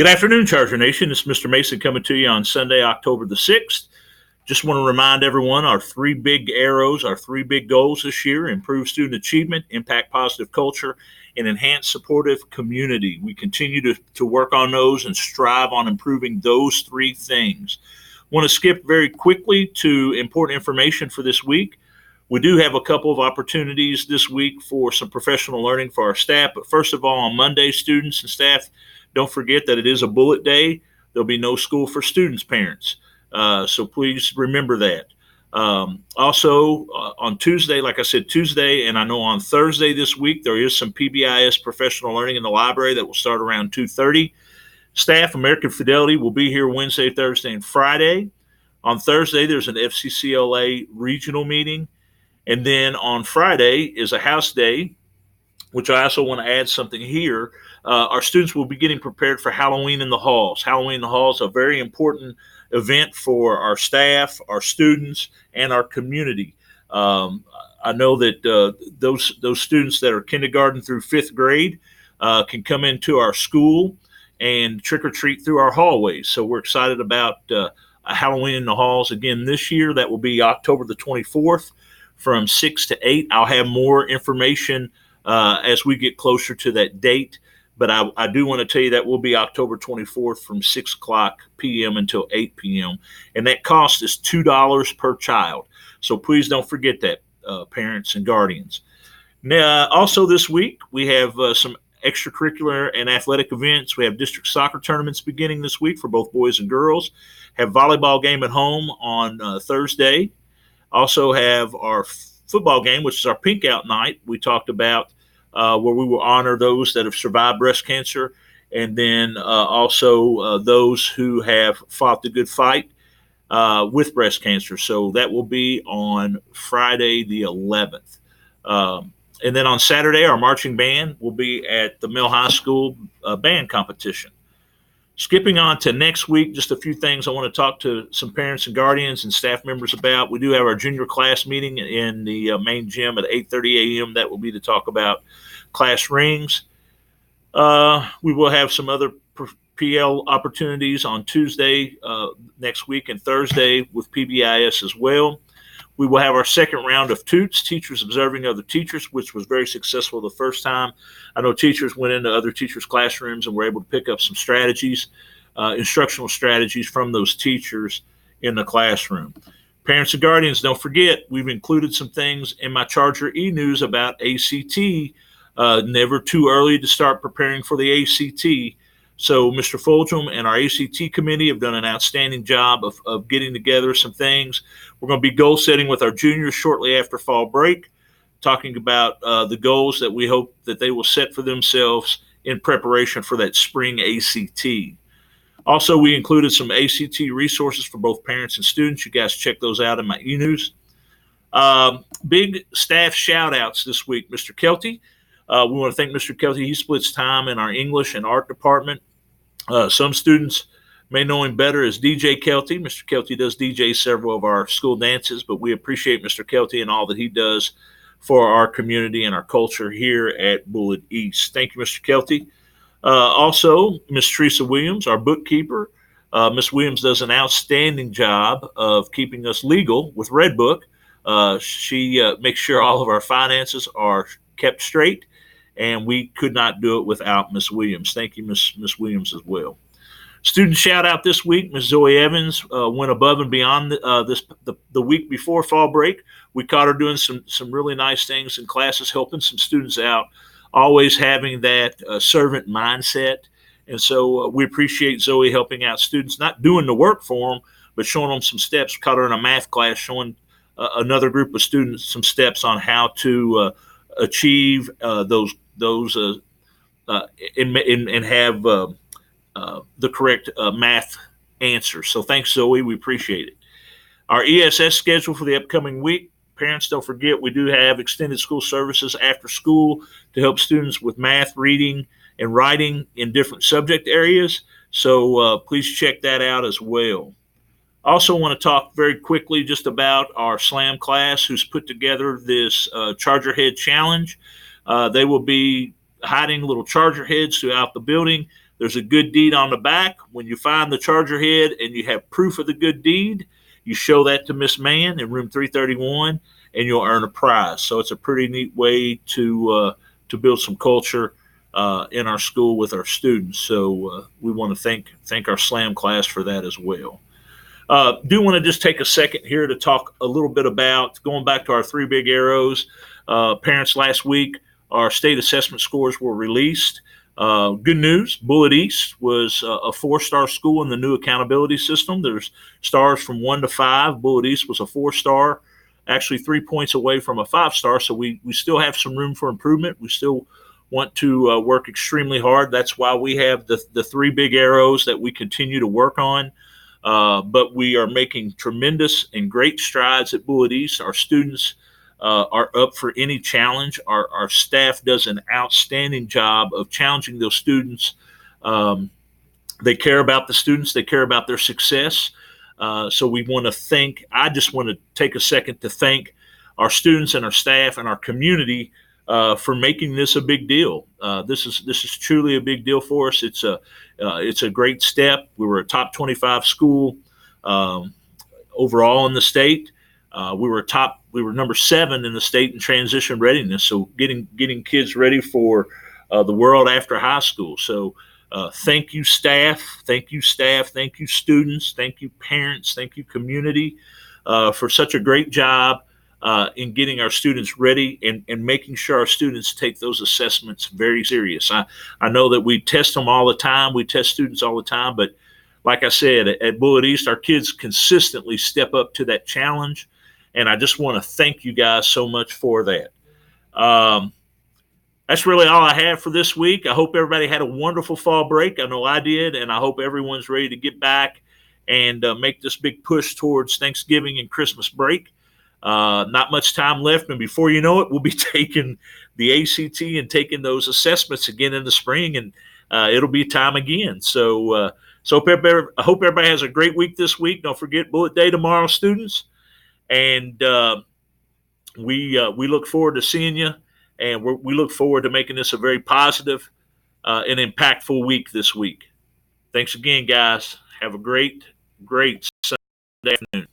Good afternoon, Charger Nation. It's Mr. Mason coming to you on Sunday, October the 6th. Just want to remind everyone our three big arrows, our three big goals this year: improve student achievement, impact positive culture, and enhance supportive community. We continue to work on those and strive on improving those three things. Want to skip very quickly to important information for this week. We do have a couple of opportunities this week for some professional learning for our staff. But first of all, on Monday, students and staff, don't forget that it is a bullet day. There'll be no school for students' parents. So please remember that. Also, on Tuesday, like I said, Tuesday, and I know on Thursday this week, there is some PBIS professional learning in the library that will start around 2:30. Staff, American Fidelity, will be here Wednesday, Thursday, and Friday. On Thursday, there's an FCCLA regional meeting. And then on Friday is a house day, which I also want to add something here. Our students will be getting prepared for Halloween in the halls. Halloween in the halls is a very important event for our staff, our students, and our community. I know that those students that are kindergarten through fifth grade can come into our school and trick or treat through our hallways. So we're excited about Halloween in the halls again this year. That will be October the 24th from 6 to 8. I'll have more information as we get closer to that date. But I do want to tell you that will be October 24th from 6 o'clock p.m. until 8 p.m. And that cost is $2 per child. So please don't forget that, parents and guardians. Now, also this week, we have some extracurricular and athletic events. We have district soccer tournaments beginning this week for both boys and girls. Have volleyball game at home on Thursday. Also have our football game, which is our Pink Out night. We talked about where we will honor those that have survived breast cancer, and then also those who have fought the good fight with breast cancer. So that will be on Friday the 11th. And then on Saturday, our marching band will be at the Mill High School band competition. Skipping on to next week, just a few things I want to talk to some parents and guardians and staff members about. We do have our junior class meeting in the main gym at 8:30 a.m. That will be to talk about class rings. We will have some other PL opportunities on Tuesday next week and Thursday with PBIS as well. We will have our second round of TOOTS, Teachers Observing Other Teachers, which was very successful the first time. I know teachers went into other teachers' classrooms and were able to pick up some strategies, instructional strategies from those teachers in the classroom. Parents and guardians, don't forget, we've included some things in my Charger e-news about ACT. Never too early to start preparing for the ACT. So Mr. Fulgham and our ACT committee have done an outstanding job of getting together some things. We're going to be goal setting with our juniors shortly after fall break, talking about the goals that we hope that they will set for themselves in preparation for that spring ACT. Also, we included some ACT resources for both parents and students. You guys check those out in my e-news. Big staff shout outs this week. Mr. Kelty. We want to thank Mr. Kelty. He splits time in our English and art department. Some students may know him better as DJ Kelty. Mr. Kelty does DJ several of our school dances, but we appreciate Mr. Kelty and all that he does for our community and our culture here at Bullitt East. Thank you, Mr. Kelty. Also, Miss Teresa Williams, our bookkeeper. Miss Williams does an outstanding job of keeping us legal with Redbook. She makes sure all of our finances are kept straight, and we could not do it without Miss Williams. Thank you, Miss Williams, as well. Student shout out this week, Miss Zoe Evans went above and beyond the week before fall break. We caught her doing some really nice things in classes, helping some students out, always having that servant mindset. And so we appreciate Zoe helping out students, not doing the work for them, but showing them some steps. Caught her in a math class, showing another group of students some steps on how to achieve those and have the correct math answers. So thanks, Zoe. We appreciate it. Our ESS schedule for the upcoming week. Parents, don't forget, we do have extended school services after school to help students with math, reading, and writing in different subject areas. So please check that out as well. Also want to talk very quickly just about our SLAM class who's put together this Charger Head Challenge. They will be hiding little Charger heads throughout the building. There's a good deed on the back. When you find the charger head and you have proof of the good deed, you show that to Miss Mann in room 331, and you'll earn a prize. So it's a pretty neat way to build some culture in our school with our students. So we want to thank our SLAM class for that as well. Do want to just take a second here to talk a little bit about going back to our three big arrows. Parents, last week, our state assessment scores were released. Good news, Bullitt East was a 4-star school in the new accountability system. There's stars from 1 to 5. Bullitt East was a 4-star, actually 3 points away from a 5-star. So we still have some room for improvement. We still want to work extremely hard. That's why we have the three big arrows that we continue to work on. But we are making tremendous and great strides at Bullitt East. Our students are up for any challenge. Our staff does an outstanding job of challenging those students. They care about the students. They care about their success. So we want to I just want to take a second to thank our students and our staff and our community for making this a big deal. This is truly a big deal for us. It's a great step. We were a top 25 school overall in the state. We were number 7 in the state in transition readiness. So getting kids ready for the world after high school. So thank you, staff. Thank you, students. Thank you, parents. Thank you, community, for such a great job in getting our students ready and making sure our students take those assessments very serious. I know that we test them all the time. We test students all the time. But like I said, at Bullitt East, our kids consistently step up to that challenge. And I just want to thank you guys so much for that. That's really all I have for this week. I hope everybody had a wonderful fall break. I know I did, and I hope everyone's ready to get back and make this big push towards Thanksgiving and Christmas break. Not much time left, and before you know it, we'll be taking the ACT and taking those assessments again in the spring, and it'll be time again. So I hope everybody has a great week this week. Don't forget Bullitt Day tomorrow, students. And we look forward to seeing you, and we look forward to making this a very positive and impactful week this week. Thanks again, guys. Have a great Sunday afternoon.